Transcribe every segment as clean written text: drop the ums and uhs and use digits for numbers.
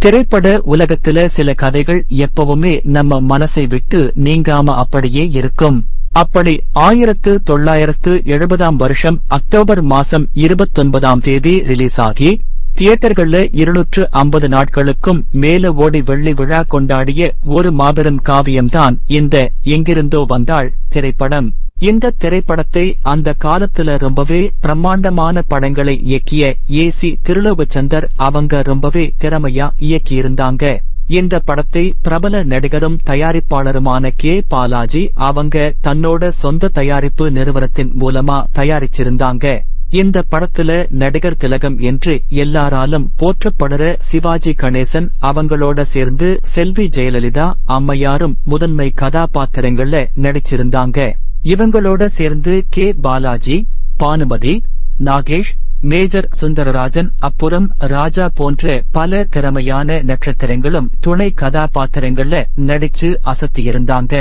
திரைப்பட உலகத்துல சில கதைகள் எப்பவுமே நம்ம மனசை விட்டு நீங்காம அப்படியே இருக்கும். அப்படி 1970 வருஷம் அக்டோபர் மாசம் 29ஆம் தேதி ரிலீஸ் ஆகி தியேட்டர்கள்ல 250 நாட்களுக்கும் மேல ஓடி வெள்ளி விழா கொண்டாடிய ஒரு மாபெரும் காவியம்தான் இந்த எங்கிருந்தோ வந்தாள் திரைப்படம். இந்த திரைப்படத்தை அந்த காலத்துல ரொம்பவே பிரம்மாண்டமான படங்களை இயக்கிய ஏ.சி. திருலோகச்சந்தர் அவங்க ரொம்பவே திறமையா இயக்கியிருந்தாங்க. இந்த படத்தை பிரபல நடிகரும் தயாரிப்பாளருமான கே. பாலாஜி அவங்க தன்னோட சொந்த தயாரிப்பு நிறுவனத்தின் மூலமா தயாரிச்சிருந்தாங்க. இந்த படத்துல நடிகர் திலகம் என்று எல்லாராலும் போற்றப்படுற சிவாஜி கணேசன் அவங்களோட சேர்ந்து செல்வி ஜெயலலிதா அம்மையாரும் முதன்மை கதாபாத்திரங்கள்ல நடிச்சிருந்தாங்க. இவங்களோட சேர்ந்து கே. பாலாஜி, பானுமதி, நாகேஷ், மேஜர் சுந்தரராஜன், அப்புறம் ராஜா போன்ற பல திறமையான நட்சத்திரங்களும் துணை கதாபாத்திரங்கள்ல நடிச்சு அசத்தியிருந்தாங்க.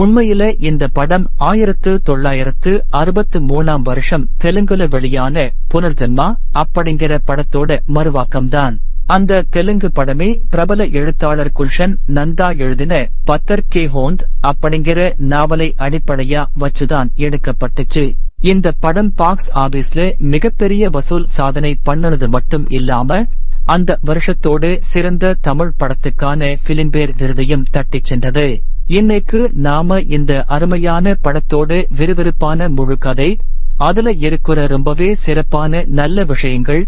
உண்மையில இந்த படம் 1963ஆம் வருஷம் தெலுங்குல வெளியான புனர்ஜன்மா அப்படிங்கிற படத்தோட மறுவாக்கம்தான். அந்த தெலுங்கு படமே பிரபல எழுத்தாளர் குல்ஷன் நந்தா எழுதின பத்தர் கே ஹோந்த் அப்படிங்கிற நாவலை அடிப்படையா வச்சுதான் எடுக்கப்பட்டுச்சு. இந்த படம் பாக்ஸ் ஆபீஸ்ல மிகப்பெரிய வசூல் சாதனை பண்ணது மட்டும் இல்லாம அந்த வருஷத்தோடு சிறந்த தமிழ் படத்துக்கான பிலிம்பேர் விருதையும் தட்டிச் சென்றது. இன்னைக்கு நாம இந்த அருமையான படத்தோடு விறுவிறுப்பான முழு கதை, அதுல இருக்கிற ரொம்பவே சிறப்பான நல்ல விஷயங்கள்,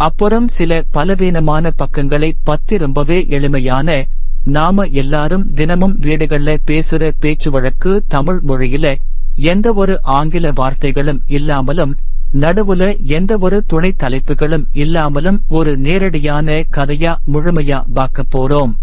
அப்புறம் சில பலவீனமான பக்கங்களை பத்தி ரொம்பவே எளிமையான நாம எல்லாரும் தினமும் வீடுகள்ல பேசுற பேச்சு வழக்கு தமிழ் மொழியில எந்த ஒரு ஆங்கில வார்த்தைகளும் இல்லாமலும் நடுவுல எந்த ஒரு துணை தலைப்புகளும் இல்லாமலும் ஒரு நேரடியான கதையா முழுமையா பார்க்க போறோம்.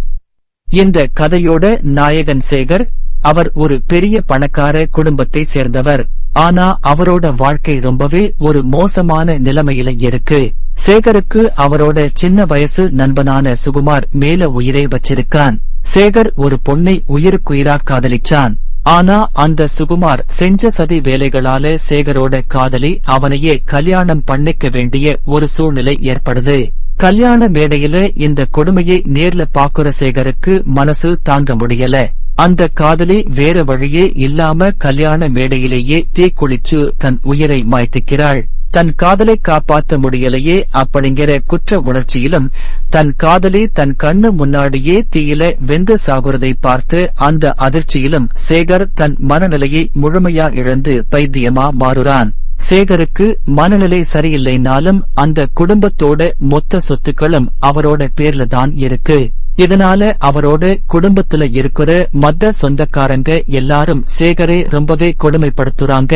இந்த கதையோட நாயகன் சேகர். அவர் ஒரு பெரிய பணக்கார குடும்பத்தை சேர்ந்தவர். ஆனா அவரோட வாழ்க்கை ரொம்பவே ஒரு மோசமான நிலைமையில இருக்கு. சேகருக்கு அவரோட சின்ன வயசு நண்பனான சுகுமார் மேல உயிரை வச்சிருக்கான். சேகர் ஒரு பொண்ணை உயிருக்குயிரா காதலிச்சான். ஆனா அந்த சுகுமார் செஞ்ச சதி வேலைகளால சேகரோட காதலி அவனையே கல்யாணம் பண்ணிக்க வேண்டிய ஒரு சூழ்நிலை ஏற்படுது. கல்யாண மேடையில இந்த கொடுமையை நேர்ல பாக்குற சேகருக்கு மனசு தாங்க முடியல. அந்த காதலி வேற வழியே இல்லாம கல்யாண மேடையிலேயே தீக்குளிச்சு தன் உயிரை மாய்த்துக்கிறாள். தன் காதலை காப்பாற்ற முடியலையே அப்படிங்கிற குற்ற உணர்ச்சியிலும் தன் காதலி தன் கண்ணு முன்னாடியே தீயில வெந்து சாகுறதை பார்த்து அந்த அதிர்ச்சியிலும் சேகர் தன் மனநிலையை முழுமையா இழந்து பைத்தியமா மாறுறான். சேகருக்கு மனநிலை சரியில்லைனாலும் அந்த குடும்பத்தோட மொத்த சொத்துக்களும் அவரோட பேர்ல தான் இருக்கு. இதனால அவரோட குடும்பத்துல இருக்கிற மத்த சொந்தக்காரங்க எல்லாரும் சேகரை ரொம்பவே கொடுமைப்படுத்துறாங்க.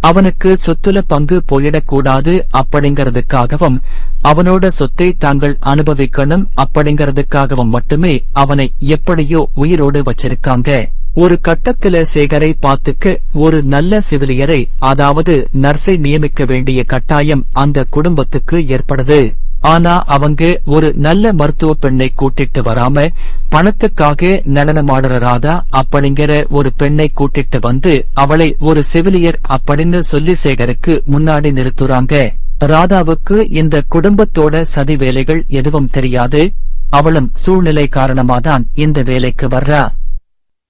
அவனுக்கு சொத்துல பங்கு போயிடக்கூடாது அப்படிங்கறதுக்காகவும் அவனோட சொத்தை தாங்கள் அனுபவிக்கணும் அப்படிங்கறதுக்காகவும் மட்டுமே அவனை எப்படியோ உயிரோடு வச்சிருக்காங்க. ஒரு கட்டத்துல சேகரை பார்த்துக்க ஒரு நல்ல செவிலியரை, அதாவது நர்ஸை நியமிக்க வேண்டிய கட்டாயம் அந்த குடும்பத்துக்கு ஏற்படுது. ஆனா அவங்க ஒரு நல்ல மருத்துவ பெண்ணை கூட்டிட்டு வராம பணத்துக்காக நடனமாடுற ராதா அப்படிங்கிற ஒரு பெண்ணை கூட்டிட்டு வந்து அவளை ஒரு செவிலியர் அப்படின்னு சொல்லி சேகருக்கு முன்னாடி நிறுத்துறாங்க. ராதாவுக்கு இந்த குடும்பத்தோட சதி வேலைகள் எதுவும் தெரியாது. அவளும் சூழ்நிலை காரணமாதான் இந்த வேலைக்கு வர்றா.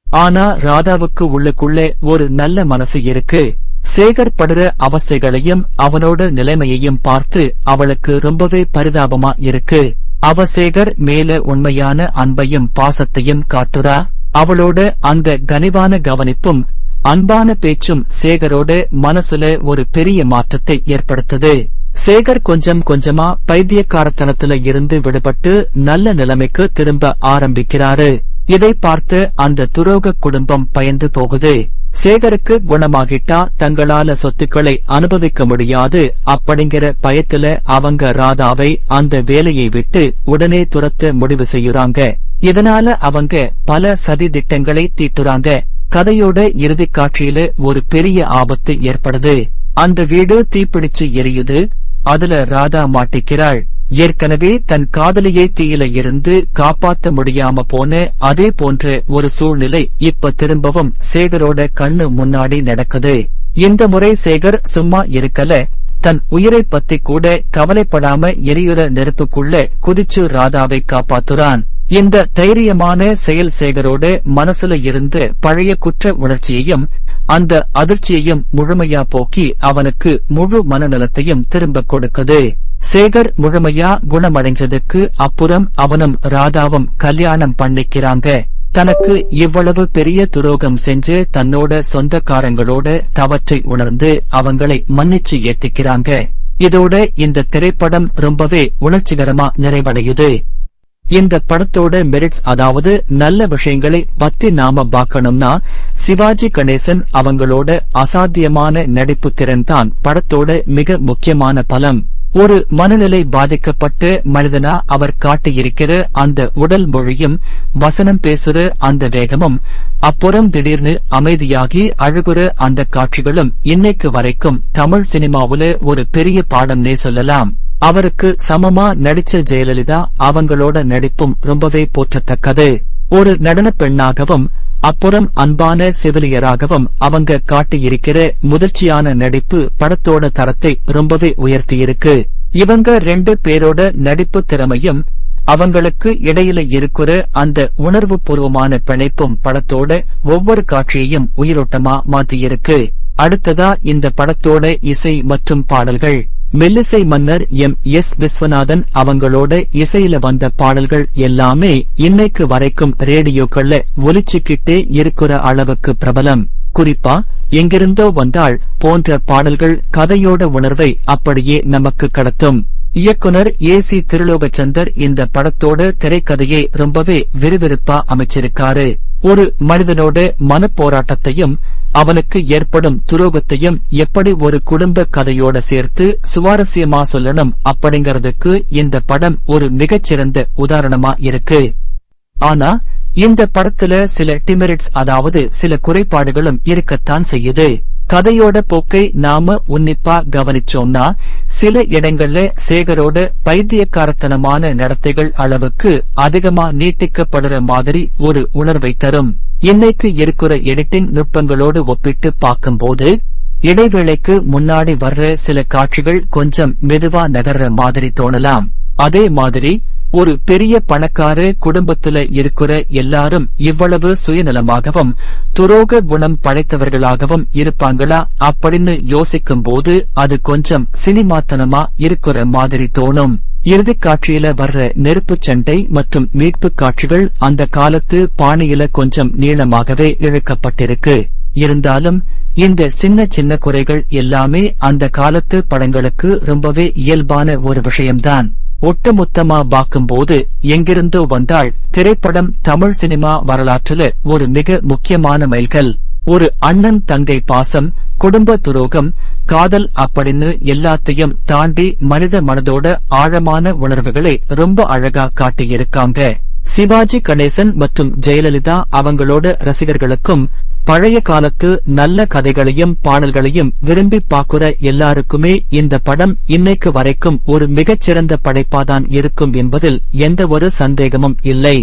ஆனா ராதாவுக்கு உள்ளுக்குள்ளே ஒரு நல்ல மனசு இருக்கு. சேகர் படுற அவஸ்தைகளையும் அவனோட நிலைமையையும் பார்த்து அவளுக்கு ரொம்பவே பரிதாபமா இருக்கு. அவ சேகர் மேல உண்மையான அன்பையும் பாசத்தையும் காட்டுறா. அவளோட அந்த கனிவான கவனிப்பும் அன்பான பேச்சும் சேகரோட மனசுல ஒரு பெரிய மாற்றத்தை ஏற்படுத்துது. சேகர் கொஞ்சம் கொஞ்சமா பைத்தியக்காரத்தனத்துல இருந்து விடுபட்டு நல்ல நிலைமைக்கு திரும்ப ஆரம்பிக்கிறாரு. இதை பார்த்து அந்த துரோக குடும்பம் பயந்து போகுது. சேகருக்கு குணமாகிட்டா தங்களால சொத்துக்களை அனுபவிக்க முடியாது அப்படிங்கிற பயத்துல அவங்க ராதாவை அந்த வேலையை விட்டு உடனே துரத்த முடிவு செய்யுறாங்க. இதனால அவங்க பல சதி திட்டங்களை தீட்டுறாங்க. கதையோட இறுதி காட்சியில ஒரு பெரிய ஆபத்து ஏற்படுது. அந்த வீடு தீப்பிடிச்சு எரியுது. அதுல ராதா மாட்டிக்கிறாள். ஏற்கனவே தன் காதலியை தீயில இருந்து காப்பாத்த முடியாம போன அதே போன்ற ஒரு சூழ்நிலை இப்ப திரும்பவும் சேகரோட கண்ணு முன்னாடி நடக்குது. இந்த முறை சேகர் சும்மா இருக்கல. தன் உயிரை பத்தி கூட கவலைப்படாம எரியுற நெருப்புக்குள்ள குதிச்சு ராதாவை காப்பாத்துறான். இந்த தைரியமான செயல் சேகரோட மனசுல இருந்து பழைய குற்ற உணர்ச்சியையும் அந்த அதிர்ச்சியையும் முழுமையா போக்கி அவனுக்கு முழு மனநலத்தையும் திரும்ப கொடுக்குது. சேகர் முழுமையா குணமடைஞ்சதுக்கு அப்புறம் அவனும் ராதாவும் கல்யாணம் பண்ணிக்கிறாங்க. தனக்கு இவ்வளவு பெரிய துரோகம் செஞ்சு தன்னோட சொந்தக்காரங்களோட தவற்றை உணர்ந்து அவங்களை மன்னிச்சு ஏத்துக்கிறாங்க. இதோட இந்த திரைப்படம் ரொம்பவே உணர்ச்சிகரமா நிறைவடையுது. இந்த படத்தோட மெரிட்ஸ், அதாவது நல்ல விஷயங்களை பத்தி நாம பார்க்கணும்னா சிவாஜி கணேசன் அவங்களோட அசாத்தியமான நடிப்பு திறன் தான் படத்தோட மிக முக்கியமான பலம். ஒரு மனநிலை பாதிக்கப்பட்டு மனிதனா அவர் காட்டியிருக்கிற அந்த உடல் மொழியும் வசனம் பேசுற அந்த வேகமும் அப்புறம் திடீர்னு அமைதியாகி அழுகுற அந்த காட்சிகளும் இன்னைக்கு வரைக்கும் தமிழ் சினிமாவுல ஒரு பெரிய பாடம்னே சொல்லலாம். அவருக்கு சமமா நடிச்ச ஜெயலலிதா அவங்களோட நடிப்பும் ரொம்பவே போற்றத்தக்கது. ஒரு நடன பெண்ணாகவும் அப்புறம் அன்பான செவிலியராகவும் அவங்க காட்டியிருக்கிற முதிர்ச்சியான நடிப்பு படத்தோட தரத்தை ரொம்பவே உயர்த்தியிருக்கு. இவங்க 2 பேரோட நடிப்பு திறமையும் அவங்களுக்கு இடையில இருக்கிற அந்த உணர்வு பூர்வமான பிணைப்பும் படத்தோட ஒவ்வொரு காட்சியையும் உயிரோட்டமா மாத்தியிருக்கு. அடுத்ததா இந்த படத்தோட இசை மற்றும் பாடல்கள். மெல்லிசை மன்னர் எம்.எஸ். விஸ்வநாதன் அவங்களோட இசையில வந்த பாடல்கள் எல்லாமே இன்னைக்கு வரைக்கும் ரேடியோக்கள்ல ஒலிச்சுக்கிட்டே இருக்கிற அளவுக்கு பிரபலம். குறிப்பா எங்கிருந்தோ வந்தாள் போன்ற பாடல்கள் கதையோட உணர்வை அப்படியே நமக்கு கடத்தும். இயக்குனர் ஏ.சி. திருலோகச்சந்தர் இந்த படத்தோட திரைக்கதையை ரொம்பவே விறுவிறுப்பா அமைச்சிருக்காரு. ஒரு மனிதனோட மனப்போராட்டத்தையும் அவனுக்கு ஏற்படும் துரோகத்தையும் எப்படி ஒரு குடும்ப கதையோட சேர்த்து சுவாரஸ்யமா சொல்லணும் அப்படிங்கறதுக்கு இந்த படம் ஒரு மிகச்சிறந்த உதாரணமா இருக்கு. ஆனா இந்த படத்துல சில டிமெரிட்ஸ், அதாவது சில குறைபாடுகளும் இருக்கத்தான் செய்யுது. கதையோட போக்கை நாம உன்னிப்பா கவனிச்சோம்னா சில இடங்கள்ல சேகரோட பைத்தியக்காரத்தனமான நடத்தைகள் அளவுக்கு அதிகமா நீட்டிக்கப்படுற மாதிரி ஒரு உணர்வை தரும். இன்னைக்கு இருக்கிற எடிட்டிங் நுட்பங்களோடு ஒப்பிட்டு பார்க்கும்போது இடைவேளைக்கு முன்னாடி வர்ற சில காட்சிகள் கொஞ்சம் மெதுவா நகர்ற மாதிரி தோணலாம். அதே மாதிரி ஒரு பெரிய பணக்கார குடும்பத்துல இருக்கிற எல்லாரும் இவ்வளவு சுயநலமாகவும் துரோக குணம் படைத்தவர்களாகவும் இருப்பாங்களா அப்படின்னு யோசிக்கும் போது அது கொஞ்சம் சினிமாத்தனமா இருக்கிற மாதிரி தோணும். இறுதிக் காட்சியில வர்ற நெருப்புச் சண்டை மற்றும் மீட்பு காட்சிகள் அந்த காலத்து பாணியில கொஞ்சம் நீளமாகவே இழுக்கப்பட்டிருக்கு. இருந்தாலும் இந்த சின்ன சின்ன குறைகள் எல்லாமே அந்த காலத்து படங்களுக்கு ரொம்பவே இயல்பான ஒரு விஷயம்தான். ஒட்டுமொத்தமா பார்க்கும்போது எங்கிருந்தோ வந்தாள் திரைப்படம் தமிழ் சினிமா வரலாற்றுல ஒரு மிக முக்கியமான மைல்கல். ஒரு அண்ணன் தங்கை பாசம், குடும்ப துரோகம், காதல் அப்படின்னு எல்லாத்தையும் தாண்டி மனித மனதோட ஆழமான உணர்வுகளை ரொம்ப அழகா காட்டியிருக்காங்க. சிவாஜி கணேசன் மற்றும் ஜெயலலிதா அவங்களோட ரசிகர்களுக்கும் பழைய காலத்து நல்ல கதைகளையும் பாடல்களையும் விரும்பி பார்க்கிற எல்லாருக்குமே இந்த படம் இன்னைக்கு வரைக்கும் ஒரு மிகச்சிறந்த படைப்பாதான் இருக்கும் என்பதில் எந்த ஒரு சந்தேகமும் இல்லை.